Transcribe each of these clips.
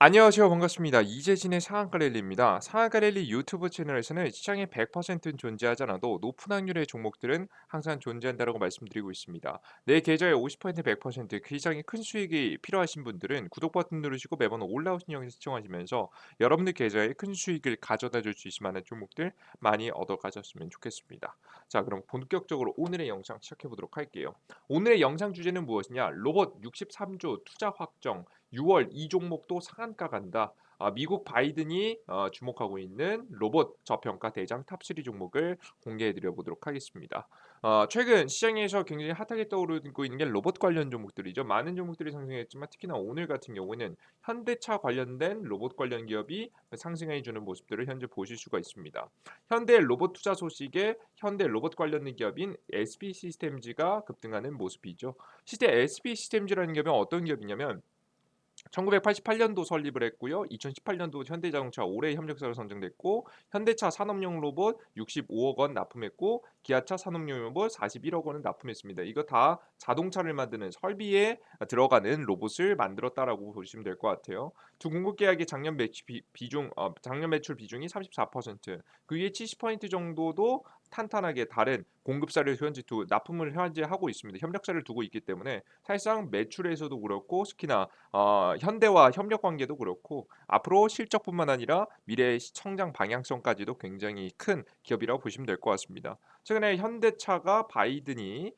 안녕하세요. 반갑습니다. 이재진의 상한가 랠리입니다. 상한가 랠리 유튜브 채널에서는 시장의 100%는 존재하지 않아도 높은 확률의 종목들은 항상 존재한다고 말씀드리고 있습니다. 내 계좌의 50% 100%그 이상의 큰 수익이 필요하신 분들은 구독 버튼 누르시고 매번 올라오신 영상 시청하시면서 여러분들 계좌에 큰 수익을 가져다 줄 수 있을 만한 종목들 많이 얻어 가셨으면 좋겠습니다. 자, 그럼 본격적으로 오늘의 영상 시작해 보도록 할게요. 오늘의 영상 주제는 무엇이냐? 로봇 63조 투자 확정 6월 이 종목도 상한가 간다. 미국 바이든이 주목하고 있는 로봇 저평가 대장 탑3 종목을 공개해 드려 보도록 하겠습니다. 최근 시장에서 굉장히 핫하게 떠오르고 있는 게 로봇 관련 종목들이죠. 많은 종목들이 상승했지만 특히나 오늘 같은 경우에는 현대차 관련된 로봇 관련 기업이 상승해 주는 모습들을 현재 보실 수가 있습니다. 현대 로봇 투자 소식에 현대 로봇 관련 기업인 SB 시스템즈가 급등하는 모습이죠. 실제 SB 시스템즈라는 기업은 어떤 기업이냐면 1988년도 설립을 했고요. 2018년도 현대자동차 올해 협력사로 선정됐고 현대차 산업용 로봇 65억 원 납품했고 기아차 산업용 로봇 41억 원을 납품했습니다. 이거 다 자동차를 만드는 설비에 들어가는 로봇을 만들었다라고 보시면 될 것 같아요. 두 공급 계약의 작년 매출 비중이 34%, 그 위에 70% 정도도 탄탄하게 다른 공급사를 현재 납품을 현재 하고 있습니다. 협력사를 두고 있기 때문에 사실상 매출에서도 그렇고 특히나 현대와 협력 관계도 그렇고 앞으로 실적뿐만 아니라 미래의 성장 방향성까지도 굉장히 큰 기업이라고 보시면 될 것 같습니다. 최근에 현대차가 바이든이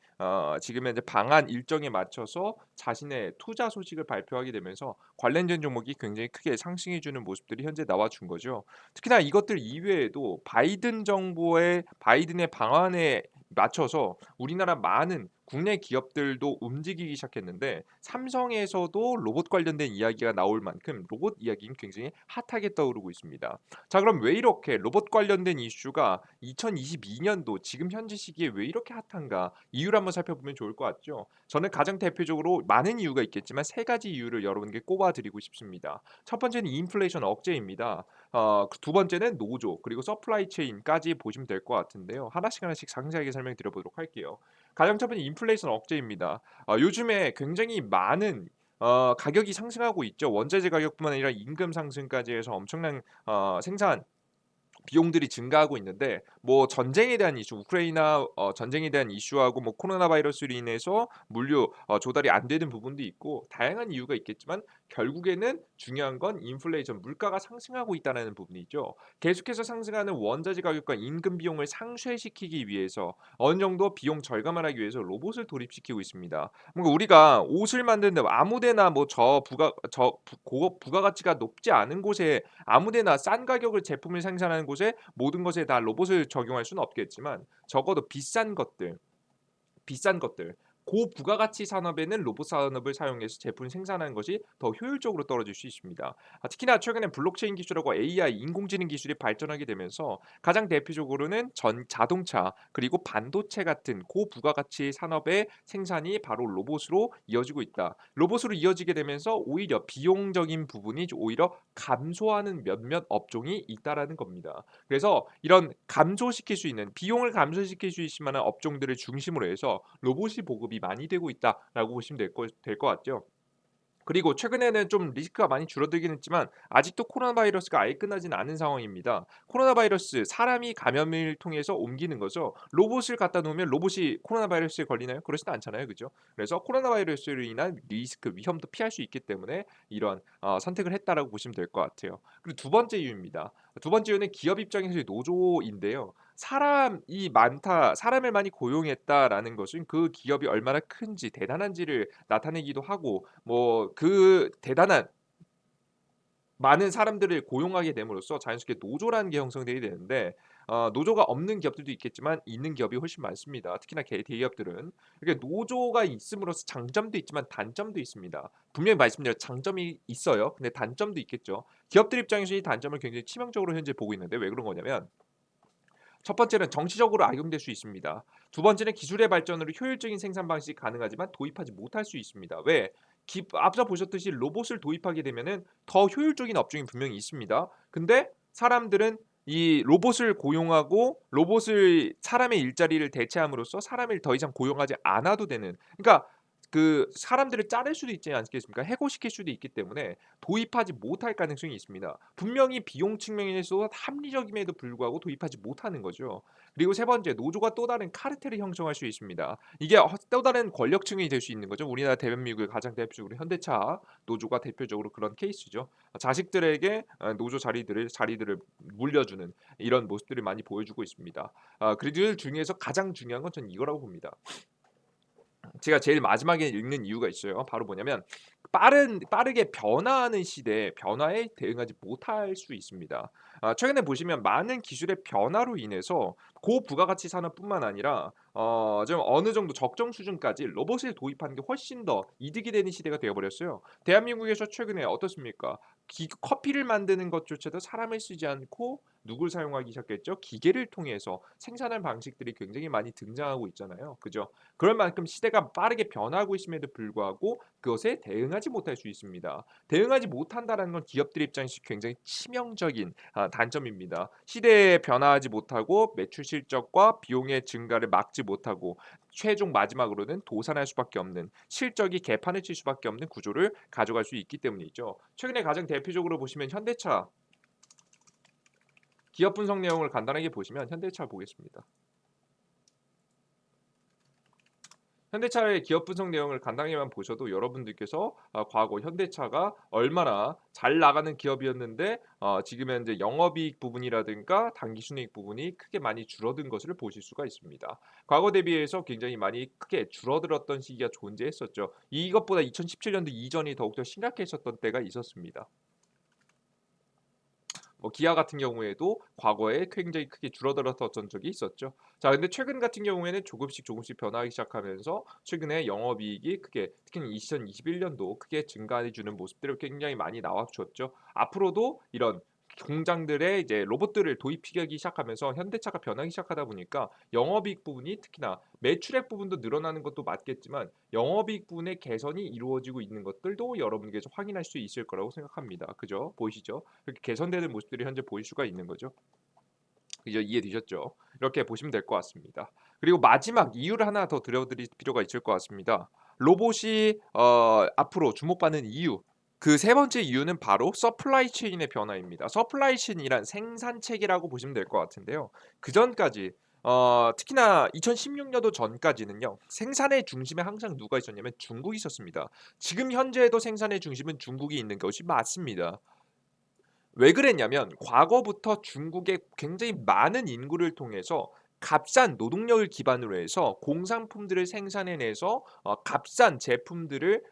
지금 현재 방한 일정에 맞춰서 자신의 투자 소식을 발표하게 되면서 관련된 종목이 굉장히 크게 상승해 주는 모습들이 현재 나와 준 거죠. 특히나 이것들 이외에도 바이든의 방안에 맞춰서 우리나라 많은 국내 기업들도 움직이기 시작했는데 삼성에서도 로봇 관련된 이야기가 나올 만큼 로봇 이야기는 굉장히 핫하게 떠오르고 있습니다. 자, 그럼 왜 이렇게 로봇 관련된 이슈가 2022년도 지금 현재 시기에 왜 이렇게 핫한가? 이유를 한번 살펴보면 좋을 것 같죠. 저는 가장 대표적으로 많은 이유가 있겠지만 세 가지 이유를 여러분께 꼽아드리고 싶습니다. 첫 번째는 인플레이션 억제입니다. 두 번째는 노조 그리고 서플라이 체인까지 보시면 될 것 같은데요. 하나씩 상세하게 설명드려 보도록 할게요. 가장 첫 번째 인플레이션 억제입니다. 요즘에 굉장히 많은 가격이 상승하고 있죠. 원자재 가격뿐만 아니라 임금 상승까지 해서 엄청난 생산 비용들이 증가하고 있는데 뭐 전쟁에 대한 이슈, 우크라이나 전쟁에 대한 이슈하고 뭐 코로나 바이러스로 인해서 물류 조달이 안 되는 부분도 있고 다양한 이유가 있겠지만 결국에는 중요한 건 인플레이션 물가가 상승하고 있다는 부분이죠. 계속해서 상승하는 원자재 가격과 임금 비용을 상쇄시키기 위해서 어느 정도 비용 절감을 하기 위해서 로봇을 도입시키고 있습니다. 뭔가 우리가 옷을 만드는데 아무데나 뭐 고급 부가가치가 높지 않은 곳에 아무데나 싼 가격을 제품을 생산하는 곳에 모든 것에 다 로봇을 적용할 수는 없겠지만 적어도 비싼 것들 고부가가치 산업에는 로봇 산업을 사용해서 제품 생산하는 것이 더 효율적으로 떨어질 수 있습니다. 특히나 최근에 블록체인 기술하고 AI 인공지능 기술이 발전하게 되면서 가장 대표적으로는 자동차 그리고 반도체 같은 고부가가치 산업의 생산이 바로 로봇으로 이어지고 있다. 로봇으로 이어지게 되면서 오히려 비용적인 부분이 오히려 감소하는 몇몇 업종이 있다라는 겁니다. 그래서 이런 감소시킬 수 있는 비용을 감소시킬 수 있을 만한 업종들을 중심으로 해서 로봇이 보급이 많이 되고 있다라고 보시면 될 것 같죠. 그리고 최근에는 좀 리스크가 많이 줄어들긴 했지만 아직도 코로나 바이러스가 아예 끝나진 않은 상황입니다. 코로나 바이러스 사람이 감염을 통해서 옮기는 거죠. 로봇을 갖다 놓으면 로봇이 코로나 바이러스에 걸리나요? 그렇지는 않잖아요. 그죠? 그래서 코로나 바이러스로 인한 리스크, 위험도 피할 수 있기 때문에 이런 선택을 했다라고 보시면 될 것 같아요. 그리고 두 번째 이유입니다. 두 번째 이유는 기업 입장에서의 노조인데요. 사람이 많다, 사람을 많이 고용했다라는 것은 그 기업이 얼마나 큰지 대단한지를 나타내기도 하고 뭐 그 대단한 많은 사람들을 고용하게 됨으로써 자연스럽게 노조라는 게 형성되게 되는데 노조가 없는 기업들도 있겠지만 있는 기업이 훨씬 많습니다. 특히나 대기업들은. 이렇게 노조가 있음으로써 장점도 있지만 단점도 있습니다. 분명히 말씀드려 장점이 있어요. 근데 단점도 있겠죠. 기업들 입장에서 이 단점을 굉장히 치명적으로 현재 보고 있는데 왜 그런 거냐면 첫 번째는 정치적으로 악용될 수 있습니다. 두 번째는 기술의 발전으로 효율적인 생산 방식이 가능하지만 도입하지 못할 수 있습니다. 왜? 앞서 보셨듯이 로봇을 도입하게 되면은 더 효율적인 업종이 분명히 있습니다. 근데 사람들은 이 로봇을 고용하고 로봇을 사람의 일자리를 대체함으로써 사람을 더 이상 고용하지 않아도 되는 그러니까 그 사람들을 자를 수도 있지 않겠습니까? 해고시킬 수도 있기 때문에 도입하지 못할 가능성이 있습니다. 분명히 비용 측면에서 합리적임에도 불구하고 도입하지 못하는 거죠. 그리고 세 번째, 노조가 또 다른 카르텔을 형성할 수 있습니다. 이게 또 다른 권력층이 될 수 있는 거죠. 우리나라 대한민국의 가장 대표적으로 현대차 노조가 대표적으로 그런 케이스죠. 자식들에게 노조 자리들을 물려주는 이런 모습들을 많이 보여주고 있습니다. 그들 중에서 가장 중요한 건 전 이거라고 봅니다. 제가 제일 마지막에 읽는 이유가 있어요. 바로 뭐냐면 빠르게 변화하는 시대에 변화에 대응하지 못할 수 있습니다. 최근에 보시면 많은 기술의 변화로 인해서 고부가가치 산업뿐만 아니라 좀 어느 정도 적정 수준까지 로봇을 도입하는 게 훨씬 더 이득이 되는 시대가 되어 버렸어요. 대한민국에서 최근에 어떻습니까? 커피를 만드는 것조차도 사람을 쓰지 않고 누굴 사용하기 시작했죠? 기계를 통해서 생산하는 방식들이 굉장히 많이 등장하고 있잖아요. 그죠? 그럴 만큼 시대가 빠르게 변하고 있음에도 불구하고 그것에 대응하지 못할 수 있습니다. 대응하지 못한다는 건 기업들 입장에서 굉장히 치명적인 단점입니다. 시대에 변화하지 못하고 매출 실적과 비용의 증가를 막지 못하고 최종 마지막으로는 도산할 수밖에 없는 실적이 개판을 칠 수밖에 없는 구조를 가져갈 수 있기 때문이죠. 최근에 가장 대표적으로 보시면 현대차 기업 분석 내용을 간단하게 보시면 현대차 보겠습니다. 현대차의 기업 분석 내용을 간단히만 보셔도 여러분들께서 과거 현대차가 얼마나 잘 나가는 기업이었는데 지금 현재 영업이익 부분이라든가 당기순이익 부분이 크게 많이 줄어든 것을 보실 수가 있습니다. 과거 대비해서 굉장히 많이 크게 줄어들었던 시기가 존재했었죠. 이것보다 2017년도 이전이 더욱더 심각했었던 때가 있었습니다. 기아 같은 경우에도 과거에 굉장히 크게 줄어들었던 적이 있었죠. 자, 근데 최근 같은 경우에는 조금씩 변하기 시작하면서 최근에 영업이익이 크게 특히 2021년도 크게 증가해 주는 모습들을 굉장히 많이 나와주었죠. 앞으로도 이런 공장들의 이제 로봇들을 도입하기 시작하면서 현대차가 변하기 시작하다 보니까 영업이익 부분이 특히나 매출액 부분도 늘어나는 것도 맞겠지만 영업이익 부분의 개선이 이루어지고 있는 것들도 여러분께서 확인할 수 있을 거라고 생각합니다. 그죠? 보이시죠? 그렇게 개선되는 모습들이 현재 보일 수가 있는 거죠. 이제 이해되셨죠? 이렇게 보시면 될 것 같습니다. 그리고 마지막 이유를 하나 더 들려드릴 필요가 있을 것 같습니다. 로봇이 앞으로 주목받는 이유. 그 세 번째 이유는 바로 서플라이 체인의 변화입니다. 서플라이 체인이란 생산 체계라고 보시면 될 것 같은데요. 그전까지 특히나 2016년도 전까지는요. 생산의 중심에 항상 누가 있었냐면 중국이 있었습니다. 지금 현재에도 생산의 중심은 중국이 있는 것이 맞습니다. 왜 그랬냐면 과거부터 중국의 굉장히 많은 인구를 통해서 값싼 노동력을 기반으로 해서 공산품들을 생산해내서 값싼 제품들을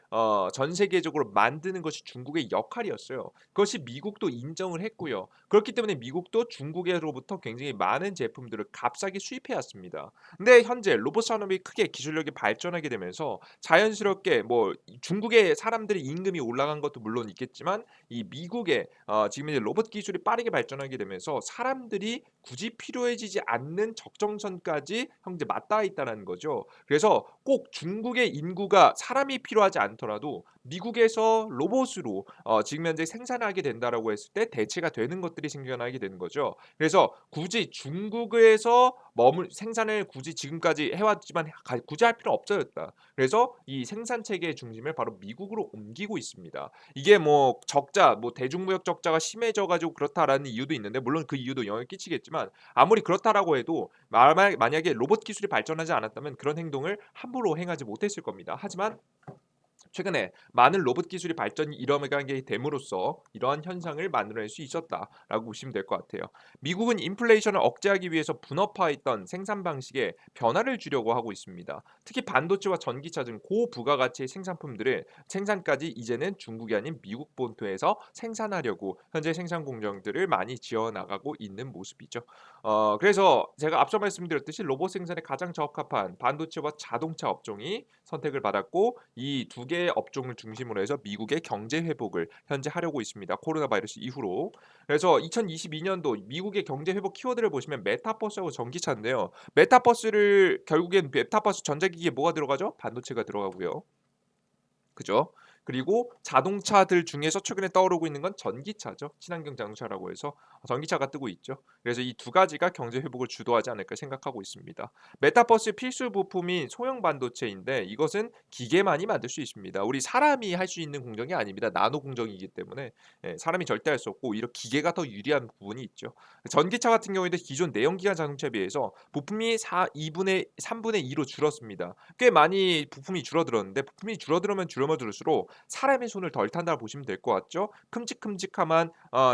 전 세계적으로 만드는 것이 중국의 역할이었어요. 그것이 미국도 인정을 했고요. 그렇기 때문에 미국도 중국으로부터 굉장히 많은 제품들을 값싸게 수입해 왔습니다. 근데 현재 로봇 산업이 크게 기술력이 발전하게 되면서 자연스럽게 뭐 중국의 사람들의 임금이 올라간 것도 물론 있겠지만 이 미국의 지금 이제 로봇 기술이 빠르게 발전하게 되면서 사람들이 굳이 필요해지지 않는 적정선까지 현재 맞닿아 있다는 거죠. 그래서 꼭 중국의 인구가 사람이 필요하지 않더라도 미국에서 로봇으로 지금 현재 생산하게 된다라고 했을 때 대체가 되는 것들이 생겨나게 되는 거죠. 그래서 굳이 중국에서 머물 생산을 굳이 지금까지 해왔지만 굳이 할 필요 없어졌다. 그래서 이 생산 체계의 중심을 바로 미국으로 옮기고 있습니다. 이게 뭐 적자, 뭐 대중무역 적자가 심해져 가지고 그렇다라는 이유도 있는데 물론 그 이유도 영향을 끼치겠지만 아무리 그렇다라고 해도 만약에 로봇 기술이 발전하지 않았다면 그런 행동을 함부로 행하지 못했을 겁니다. 하지만 최근에 많은 로봇 기술이 발전이 일어나게 됨으로써 이러한 현상을 만들어낼 수 있었다라고 보시면 될 것 같아요. 미국은 인플레이션을 억제하기 위해서 분업화했던 생산 방식에 변화를 주려고 하고 있습니다. 특히 반도체와 전기차 등 고부가가치의 생산품들을 생산까지 이제는 중국이 아닌 미국 본토에서 생산하려고 현재 생산 공장들을 많이 지어 나가고 있는 모습이죠. 그래서 제가 앞서 말씀드렸듯이 로봇 생산에 가장 적합한 반도체와 자동차 업종이 선택을 받았고 이 두 개의 업종을 중심으로 해서 미국의 경제 회복을 현재 하려고 있습니다. 코로나 바이러스 이후로. 그래서 2022년도 미국의 경제 회복 키워드를 보시면 메타버스하고 전기차인데요. 메타버스를 결국엔 메타버스 전자기기에 뭐가 들어가죠? 반도체가 들어가고요. 그죠? 그리고 자동차들 중에서 최근에 떠오르고 있는 건 전기차죠. 친환경 자동차라고 해서 전기차가 뜨고 있죠. 그래서 이 두 가지가 경제 회복을 주도하지 않을까 생각하고 있습니다. 메타버스 필수 부품인 소형 반도체인데 이것은 기계만이 만들 수 있습니다. 우리 사람이 할 수 있는 공정이 아닙니다. 나노 공정이기 때문에 사람이 절대 할 수 없고 오히려 기계가 더 유리한 부분이 있죠. 전기차 같은 경우에도 기존 내연기관 자동차에 비해서 부품이 2분의 3분의 2로 줄었습니다. 꽤 많이 부품이 줄어들었는데 부품이 줄어들면 줄어들수록 사람의 손을 덜 탄다고 보시면 될 것 같죠. 큼직큼직한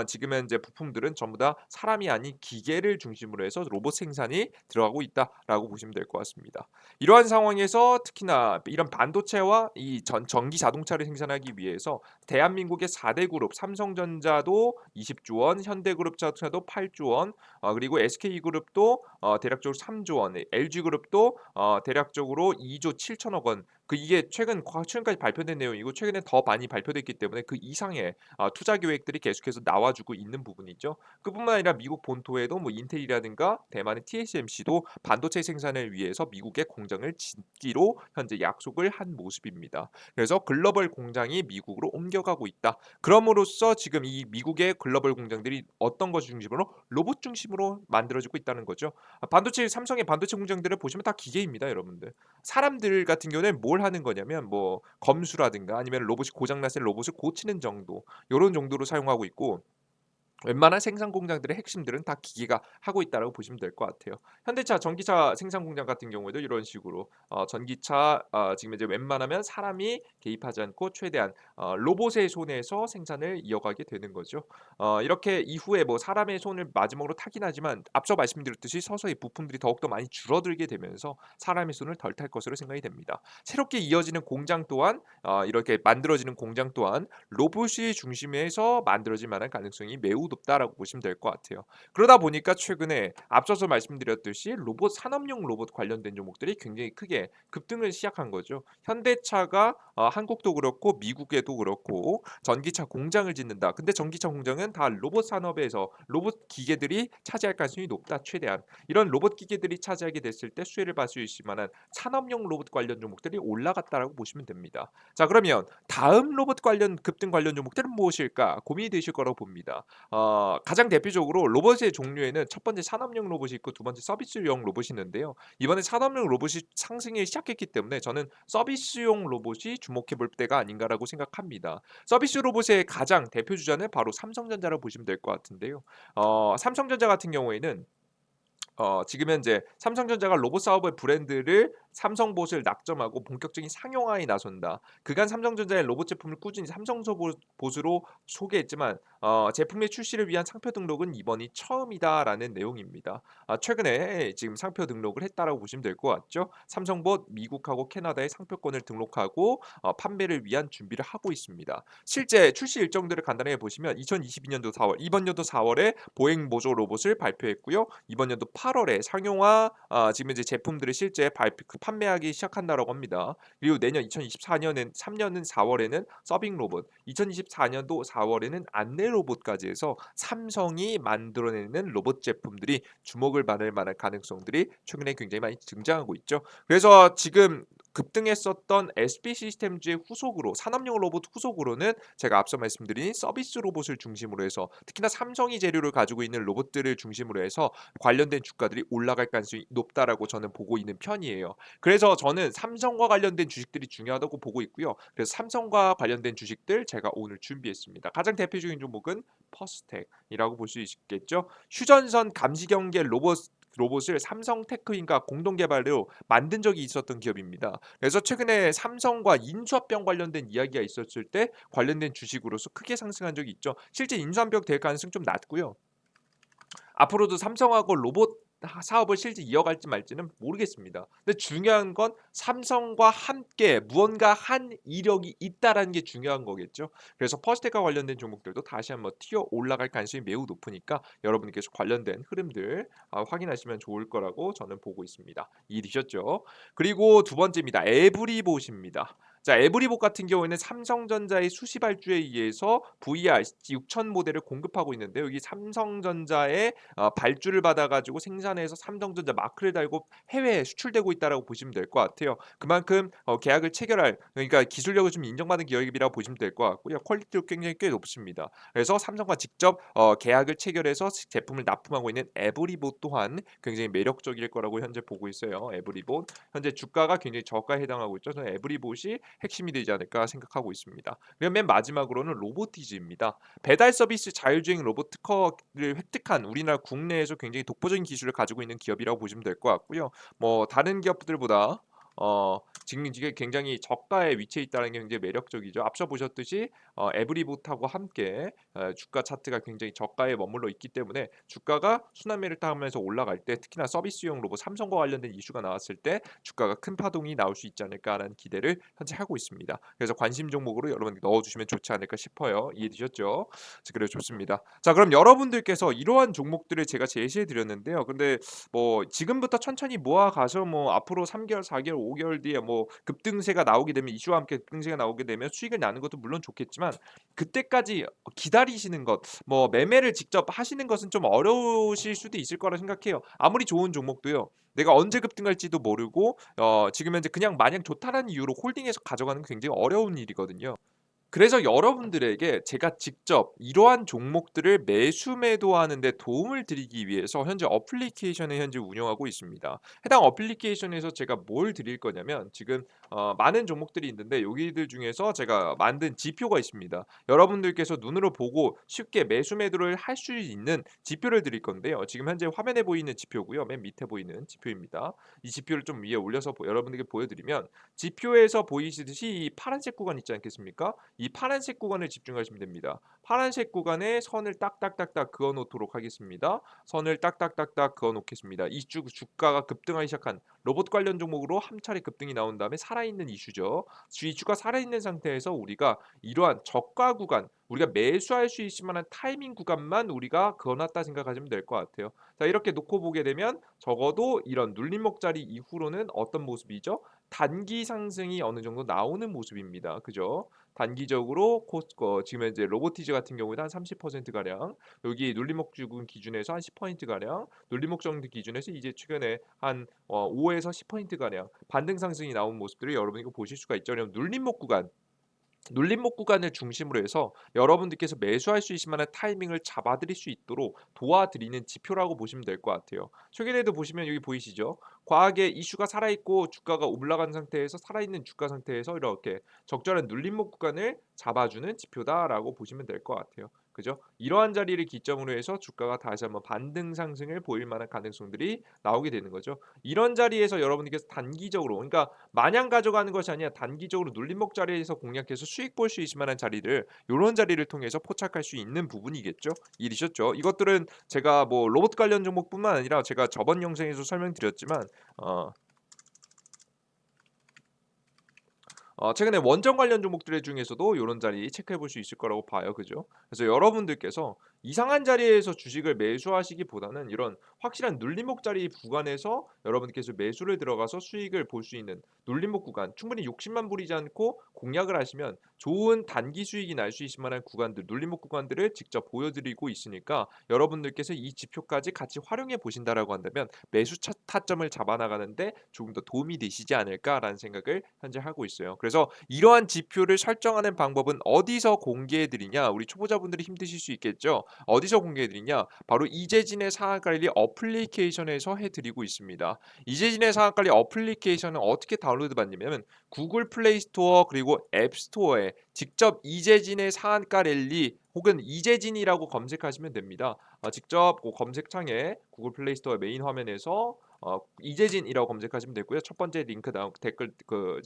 지금의 이제 부품들은 전부 다 사람이 아닌 기계를 중심으로 해서 로봇 생산이 들어가고 있다라고 보시면 될 것 같습니다. 이러한 상황에서 특히나 이런 반도체와 이 전기 자동차를 생산하기 위해서 대한민국의 4대 그룹 삼성전자도 20조 원, 현대그룹 자동차도 8조 원, 그리고 SK그룹도 대략적으로 3조 원, LG그룹도 대략적으로 2조 7천억 원. 이게 최근까지 발표된 내용이고 최근에 더 많이 발표됐기 때문에 그 이상의 투자 계획들이 계속해서 나와주고 있는 부분이죠. 그뿐만 아니라 미국 본토에도 뭐 인텔이라든가 대만의 TSMC도 반도체 생산을 위해서 미국에 공장을 짓기로 현재 약속을 한 모습입니다. 그래서 글로벌 공장이 미국으로 옮겨가고 있다. 그럼으로써 지금 이 미국의 글로벌 공장들이 어떤 것 중심으로 로봇 중심으로 만들어지고 있다는 거죠. 반도체 삼성의 반도체 공장들을 보시면 다 기계입니다, 여러분들. 사람들 같은 경우는 뭘 하는 거냐면 뭐 검수라든가 아니면 로봇이 고장 났을 때 로봇을 고치는 정도 요런 정도로 사용하고 있고 웬만한 생산 공장들의 핵심들은 다 기계가 하고 있다라고 보시면 될 것 같아요. 현대차 전기차 생산 공장 같은 경우에도 이런 식으로 전기차 지금 이제 웬만하면 사람이 개입하지 않고 최대한 로봇의 손에서 생산을 이어가게 되는 거죠. 이렇게 이후에 뭐 사람의 손을 마지막으로 타긴 하지만 앞서 말씀드렸듯이 서서히 부품들이 더욱더 많이 줄어들게 되면서 사람의 손을 덜 탈 것으로 생각이 됩니다. 새롭게 이어지는 공장 또한 이렇게 만들어지는 공장 또한 로봇이 중심에서 만들어질 만한 가능성이 매우 높다라고 보시면 될 것 같아요. 그러다 보니까 최근에 앞서서 말씀드렸듯이 로봇 산업용 로봇 관련된 종목들이 굉장히 크게 급등을 시작한 거죠. 현대차가 한국도 그렇고 미국에도 그렇고 전기차 공장을 짓는다. 근데 전기차 공장은 다 로봇 산업에서 로봇 기계들이 차지할 가능성이 높다. 최대한 이런 로봇 기계들이 차지하게 됐을 때 수혜를 받을 수 있을 만한 산업용 로봇 관련 종목들이 올라갔다라고 보시면 됩니다. 자, 그러면 다음 로봇 관련 급등 관련 종목들은 무엇일까 고민이 되실 거라고 봅니다. 가장 대표적으로 로봇의 종류에는 첫 번째 산업용 로봇이 있고 두 번째 서비스용 로봇이 있는데요. 이번에 산업용 로봇이 상승이 시작했기 때문에 저는 서비스용 로봇이 주목해 볼 때가 아닌가라고 생각합니다. 서비스 로봇의 가장 대표 주자는 바로 삼성전자라고 보시면 될 것 같은데요. 삼성전자 같은 경우에는 지금 현재 삼성전자가 로봇 사업의 브랜드를 삼성봇을 낙점하고 본격적인 상용화에 나선다. 그간 삼성전자의 로봇 제품을 꾸준히 삼성봇으로 소개했지만 제품의 출시를 위한 상표 등록은 이번이 처음이다라는 내용입니다. 최근에 지금 상표 등록을 했다라고 보시면 될 것 같죠. 삼성봇 미국하고 캐나다에 상표권을 등록하고 판매를 위한 준비를 하고 있습니다. 실제 출시 일정들을 간단하게 보시면 2022년도 4월, 이번 연도 4월에 보행 모조 로봇을 발표했고요. 이번 연도 8월에 상용화 지금 이제 제품들을 실제 판매하기 시작한다라고 합니다. 그리고 내년 2024년엔 3년은 4월에는 서빙 로봇, 2024년도 4월에는 안내 로봇까지 해서 삼성이 만들어내는 로봇 제품들이 주목을 받을 만한 가능성들이 최근에 굉장히 많이 등장하고 있죠. 그래서 지금 급등했었던 SB 시스템즈의 후속으로 산업용 로봇 후속으로는 제가 앞서 말씀드린 서비스 로봇을 중심으로 해서 특히나 삼성이 재료를 가지고 있는 로봇들을 중심으로 해서 관련된 주가들이 올라갈 가능성이 높다라고 저는 보고 있는 편이에요. 그래서 저는 삼성과 관련된 주식들이 중요하다고 보고 있고요. 그래서 삼성과 관련된 주식들 제가 오늘 준비했습니다. 가장 대표적인 종목은 퍼스텍이라고 볼 수 있겠죠. 휴전선 감시 경계 로봇을 삼성테크인과 공동 개발로 만든 적이 있었던 기업입니다. 그래서 최근에 삼성과 인수합병 관련된 이야기가 있었을 때 관련된 주식으로서 크게 상승한 적이 있죠. 실제 인수합병 될 가능성 좀 낮고요. 앞으로도 삼성하고 로봇 사업을 실제 이어갈지 말지는 모르겠습니다. 근데 중요한 건 삼성과 함께 무언가 한 이력이 있다라는 게 중요한 거겠죠. 그래서 퍼스텍과 관련된 종목들도 다시 한번 튀어 올라갈 가능성이 매우 높으니까 여러분께서 관련된 흐름들 확인하시면 좋을 거라고 저는 보고 있습니다. 이해되셨죠? 그리고 두 번째입니다. 에브리봇입니다. 자, 에브리봇 같은 경우에는 삼성전자의 수시 발주에 의해서 VR6000 모델을 공급하고 있는데요. 여기 삼성전자의 발주를 받아 가지고 생산해서 삼성전자 마크를 달고 해외에 수출되고 있다라고 보시면 될 것 같아요. 그만큼 계약을 체결할, 그러니까 기술력을 좀 인정받은 기업이라고 보시면 될 것 같고요. 퀄리티도 굉장히 꽤 높습니다. 그래서 삼성과 직접 계약을 체결해서 제품을 납품하고 있는 에브리봇 또한 굉장히 매력적일 거라고 현재 보고 있어요. 에브리봇 현재 주가가 굉장히 저가에 해당하고 있죠. 저는 에브리봇이 핵심이 되지 않을까 생각하고 있습니다. 그리고 맨 마지막으로는 로보티즈입니다. 배달 서비스 자율주행 로봇 특허를 획득한 우리나라 국내에서 굉장히 독보적인 기술을 가지고 있는 기업이라고 보시면 될 것 같고요. 뭐 다른 기업들보다 지금 이게 굉장히 저가에 위치해 있다는 게 굉장히 매력적이죠. 앞서 보셨듯이 에브리봇하고 함께 주가 차트가 굉장히 저가에 머물러 있기 때문에 주가가 순환매를 타면서 올라갈 때, 특히나 서비스용 로봇 삼성과 관련된 이슈가 나왔을 때 주가가 큰 파동이 나올 수 있지 않을까라는 기대를 현재 하고 있습니다. 그래서 관심 종목으로 여러분 넣어주시면 좋지 않을까 싶어요. 이해되셨죠? 자, 그래 좋습니다. 자, 그럼 여러분들께서 이러한 종목들을 제가 제시해 드렸는데요. 근데 뭐 지금부터 천천히 모아 가서 뭐 앞으로 3개월, 4개월, 5개월 뒤에 뭐 급등세가 나오게 되면, 이슈와 함께 급등세가 나오게 되면 수익을 나는 것도 물론 좋겠지만, 그때까지 기다리시는 것, 뭐 매매를 직접 하시는 것은 좀 어려우실 수도 있을 거라 생각해요. 아무리 좋은 종목도요. 내가 언제 급등할지도 모르고 지금 현재 그냥 마냥 좋다라는 이유로 홀딩해서 가져가는 게 굉장히 어려운 일이거든요. 그래서 여러분들에게 제가 직접 이러한 종목들을 매수 매도하는 데 도움을 드리기 위해서 현재 어플리케이션을 현재 운영하고 있습니다. 해당 어플리케이션에서 제가 뭘 드릴 거냐면, 지금 많은 종목들이 있는데 여기들 중에서 제가 만든 지표가 있습니다. 여러분들께서 눈으로 보고 쉽게 매수 매도를 할 수 있는 지표를 드릴 건데요. 지금 현재 화면에 보이는 지표고요. 맨 밑에 보이는 지표입니다. 이 지표를 좀 위에 올려서 여러분들께 보여드리면, 지표에서 보이시듯이 이 파란색 구간 있지 않겠습니까? 이 파란색 구간을 집중하시면 됩니다. 파란색 구간에 선을 딱딱딱딱 그어 놓도록 하겠습니다. 선을 딱딱딱딱 그어 놓겠습니다. 이 주가가 급등하기 시작한 로봇 관련 종목으로 한 차례 급등이 나온 다음에 살아있는 이슈죠. 이슈가 살아있는 상태에서 우리가 이러한 저가 구간, 우리가 매수할 수 있을 만한 타이밍 구간만 우리가 그어놨다 생각하시면 될 것 같아요. 자, 이렇게 놓고 보게 되면 적어도 이런 눌림목 자리 이후로는 어떤 모습이죠? 단기 상승이 어느 정도 나오는 모습입니다. 그죠? 단기적으로 지금 현재 로보티즈 같은 경우에는 한 30% 가량, 여기 눌림목 주군 기준에서 한 10% 가량, 눌림목 정도 기준에서 이제 최근에 한 5에서 10% 가량 반등 상승이 나온 모습들을 여러분이 보실 수가 있죠. 그럼 눌림목 구간을 중심으로 해서 여러분들께서 매수할 수 있을 만한 타이밍을 잡아드릴 수 있도록 도와드리는 지표라고 보시면 될 것 같아요. 최근에도 보시면 여기 보이시죠? 과하게 이슈가 살아있고 주가가 올라간 상태에서, 살아있는 주가 상태에서 이렇게 적절한 눌림목 구간을 잡아주는 지표다라고 보시면 될 것 같아요. 그죠? 이러한 자리를 기점으로 해서 주가가 다시 한번 반등 상승을 보일 만한 가능성들이 나오게 되는 거죠. 이런 자리에서 여러분들께서 단기적으로, 그러니까 마냥 가져가는 것이 아니라 단기적으로 눌림목 자리에서 공략해서 수익 볼 수 있을 만한 자리를, 요런 자리를 통해서 포착할 수 있는 부분이겠죠. 이해되셨죠? 이것들은 제가 뭐 로봇 관련 종목뿐만 아니라 제가 저번 영상에서 설명드렸지만 어 최근에 원전 관련 종목들 중에서도 요런 자리 체크해 볼 수 있을 거라고 봐요. 그죠? 그래서 여러분들께서 이상한 자리에서 주식을 매수하시기보다는 이런 확실한 눌림목 자리 구간에서 여러분께서 매수를 들어가서 수익을 볼 수 있는 눌림목 구간, 충분히 욕심만 부리지 않고 공략을 하시면 좋은 단기 수익이 날 수 있을 만한 구간들, 눌림목 구간들을 직접 보여드리고 있으니까, 여러분들께서 이 지표까지 같이 활용해 보신다라고 한다면 매수 타점을 잡아나가는데 조금 더 도움이 되시지 않을까라는 생각을 현재 하고 있어요. 그래서 이러한 지표를 설정하는 방법은 어디서 공개해 드리냐? 우리 초보자분들이 힘드실 수 있겠죠. 어디서 공개해 드리냐? 바로 이재진의 상한관리 어플리케이션에서 해 드리고 있습니다. 이재진의 상한관리 어플리케이션은 어떻게 다운로드 받냐면, 구글 플레이 스토어 그리고 앱 스토어에 직접 이재진의 상한가 랠리 혹은 이재진이라고 검색하시면 됩니다. 직접 그 검색창에 구글 플레이 스토어 메인 화면에서 이재진이라고 검색하시면 되고요. 첫 번째 링크 댓글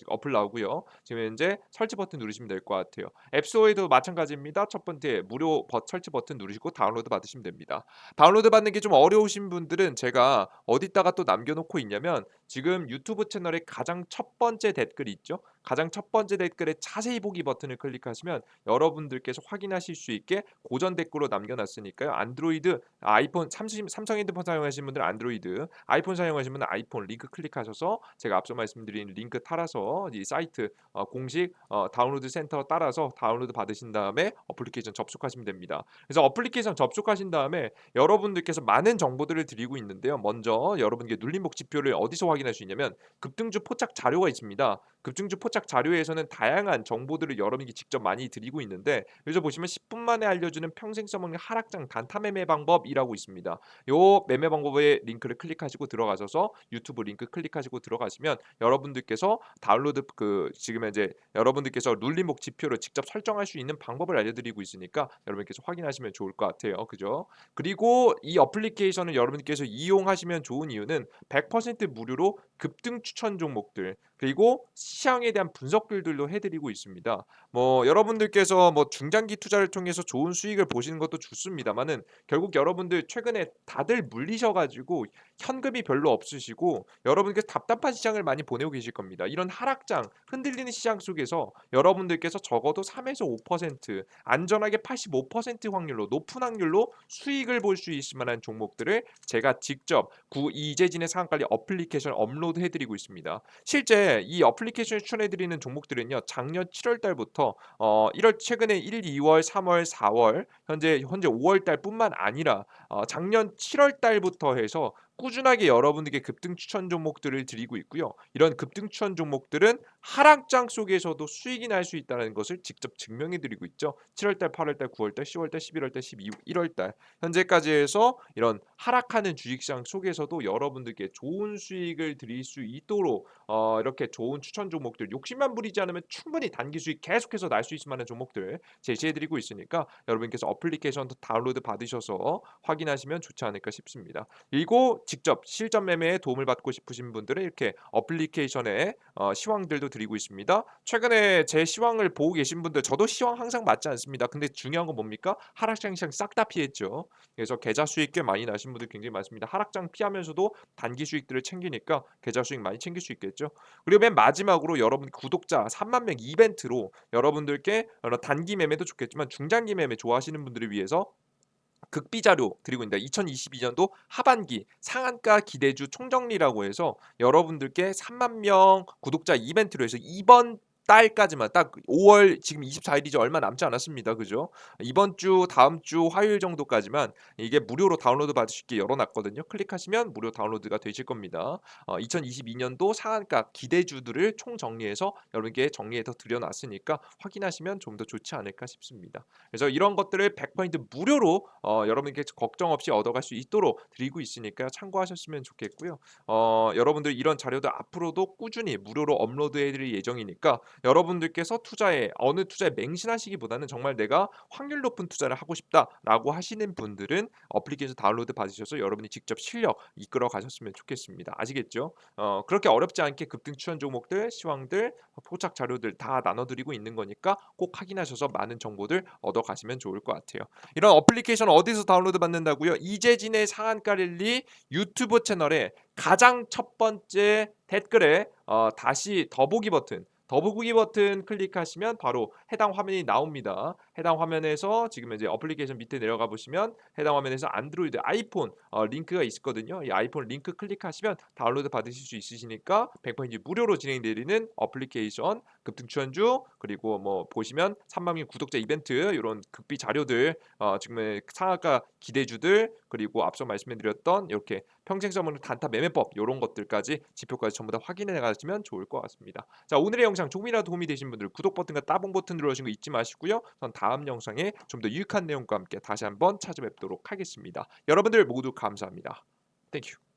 어플 나오고요. 지금 현재 설치 버튼 누르시면 될 것 같아요. 앱스토어에도 마찬가지입니다. 첫 번째 무료 설치 버튼 누르시고 다운로드 받으시면 됩니다. 다운로드 받는 게 좀 어려우신 분들은 제가 어디다가 또 남겨놓고 있냐면, 지금 유튜브 채널의 가장 첫 번째 댓글이 있죠. 가장 첫 번째 댓글에 자세히 보기 버튼을 클릭하시면 여러분들께서 확인하실 수 있게 고전 댓글로 남겨놨으니까요. 안드로이드, 아이폰, 삼성 핸드폰 사용하시는 분들은 안드로이드, 아이폰 사용하시는 분은 아이폰 링크 클릭하셔서 제가 앞서 말씀드린 링크 따라서 이 사이트 공식 다운로드 센터 따라서 다운로드 받으신 다음에 어플리케이션 접속하시면 됩니다. 그래서 어플리케이션 접속하신 다음에 여러분들께서 많은 정보들을 드리고 있는데요. 먼저 여러분께 눌림목 지표를 어디서 확인할 수 있냐면 급등주 포착 자료가 있습니다. 급등주 포착 자료에서는 다양한 정보들을 여러분께 직접 많이 드리고 있는데 여기서 보시면 10분 만에 알려주는 평생 써먹는 하락장 단타 매매 방법이라고 있습니다. 요 매매 방법의 링크를 클릭하시고 들어가셔서 유튜브 링크 클릭하시고 들어가시면 여러분들께서 다운로드 지금 이제 여러분들께서 눌림목 지표를 직접 설정할 수 있는 방법을 알려드리고 있으니까 여러분께서 확인하시면 좋을 것 같아요. 그죠? 그리고 이 어플리케이션을 여러분께서 이용하시면 좋은 이유는 100% 무료로 급등 추천 종목들 그리고 시장에 대한 분석들도 해드리고 있습니다. 뭐 여러분들께서 뭐 중장기 투자를 통해서 좋은 수익을 보시는 것도 좋습니다만은 결국 여러분들 최근에 다들 물리셔가지고 현금이 별로 없으시고 여러분께서 답답한 시장을 많이 보내고 계실 겁니다. 이런 하락장 흔들리는 시장 속에서 여러분들께서 적어도 3에서 5% 안전하게 85% 확률로 높은 확률로 수익을 볼 수 있을 만한 종목들을 제가 직접 이재진의 상한관리 어플리케이션 업로드 해드리고 있습니다. 실제 이 어플리케이션을 추천해드리는 종목들은요. 작년 7월 달부터 1월 최근에 1, 2월, 3월, 4월 현재 5월 달뿐만 아니라 작년 7월 달부터 해서 꾸준하게 여러분들께 급등 추천 종목들을 드리고 있고요. 이런 급등 추천 종목들은 하락장 속에서도 수익이 날 수 있다는 것을 직접 증명해 드리고 있죠. 7월 달, 8월 달, 9월 달, 10월 달, 11월 달, 12월, 1월 달 현재까지 해서 이런 하락하는 주식시장 속에서도 여러분들께 좋은 수익을 드릴 수 있도록 이렇게 좋은 추천 종목들 욕심만 부리지 않으면 충분히 단기 수익 계속해서 날 수 있을 만한 종목들 제시해 드리고 있으니까 여러분께서 어플리케이션도 다운로드 받으셔서 확인하시면 좋지 않을까 싶습니다. 그리고 직접 실전 매매에 도움을 받고 싶으신 분들은 이렇게 어플리케이션에 시황들도 드리고 있습니다. 최근에 제 시황을 보고 계신 분들 저도 시황 항상 맞지 않습니다. 근데 중요한 건 뭡니까? 하락장 시장 싹 다 피했죠. 그래서 계좌 수익 꽤 많이 나신 분들 굉장히 많습니다. 하락장 피하면서도 단기 수익들을 챙기니까 계좌 수익 많이 챙길 수 있겠죠. 그리고 맨 마지막으로 여러분 구독자 3만 명 이벤트로 여러분들께 단기 매매도 좋겠지만 중장기 매매 좋아하시는 분들을 위해서 극비 자료 드리고 있습니다. 2022년도 하반기 상한가 기대주 총정리라고 해서 여러분들께 3만 명 구독자 이벤트로 해서 이번 달까지만 딱 5월 지금 24일이죠. 얼마 남지 않았습니다. 그죠? 이번 주 다음 주 화요일 정도까지만 이게 무료로 다운로드 받을 수 있게 열어놨거든요. 클릭하시면 무료 다운로드가 되실 겁니다. 2022년도 상한가 기대주들을 총 정리해서 여러분께 정리해서 드려놨으니까 확인하시면 좀 더 좋지 않을까 싶습니다. 그래서 이런 것들을 100% 무료로 여러분께 걱정 없이 얻어갈 수 있도록 드리고 있으니까 참고하셨으면 좋겠고요. 여러분들 이런 자료들 앞으로도 꾸준히 무료로 업로드해드릴 예정이니까 여러분들께서 투자에 어느 투자에 맹신하시기보다는 정말 내가 확률 높은 투자를 하고 싶다라고 하시는 분들은 어플리케이션 다운로드 받으셔서 여러분이 직접 실력 이끌어 가셨으면 좋겠습니다. 아시겠죠? 그렇게 어렵지 않게 급등 추천 종목들, 시황들, 포착 자료들 다 나눠드리고 있는 거니까 꼭 확인하셔서 많은 정보들 얻어가시면 좋을 것 같아요. 이런 어플리케이션 어디서 다운로드 받는다고요? 이재진의 상한가 랠리 유튜브 채널에 가장 첫 번째 댓글에 다시 더보기 버튼 클릭하시면 바로 해당 화면이 나옵니다. 해당 화면에서 지금 이제 어플리케이션 밑에 내려가 보시면 해당 화면에서 안드로이드, 아이폰 링크가 있거든요. 이 아이폰 링크 클릭하시면 다운로드 받으실 수 있으시니까 100% 무료로 진행되는 어플리케이션 급등 추천주 그리고 뭐 보시면 3만 명 구독자 이벤트 이런 극비 자료들 지금의 상한가 기대주들 그리고 앞서 말씀드렸던 이렇게 평생 써먹는 단타 매매법 이런 것들까지 지표까지 전부 다 확인해 가시면 좋을 것 같습니다. 자 오늘의 영상 조금이라도 도움이 되신 분들 구독 버튼과 따봉 버튼 눌러주신 거 잊지 마시고요. 전 다음 영상에 좀 더 유익한 내용과 함께 다시 한번 찾아뵙도록 하겠습니다. 여러분들 모두 감사합니다. 땡큐.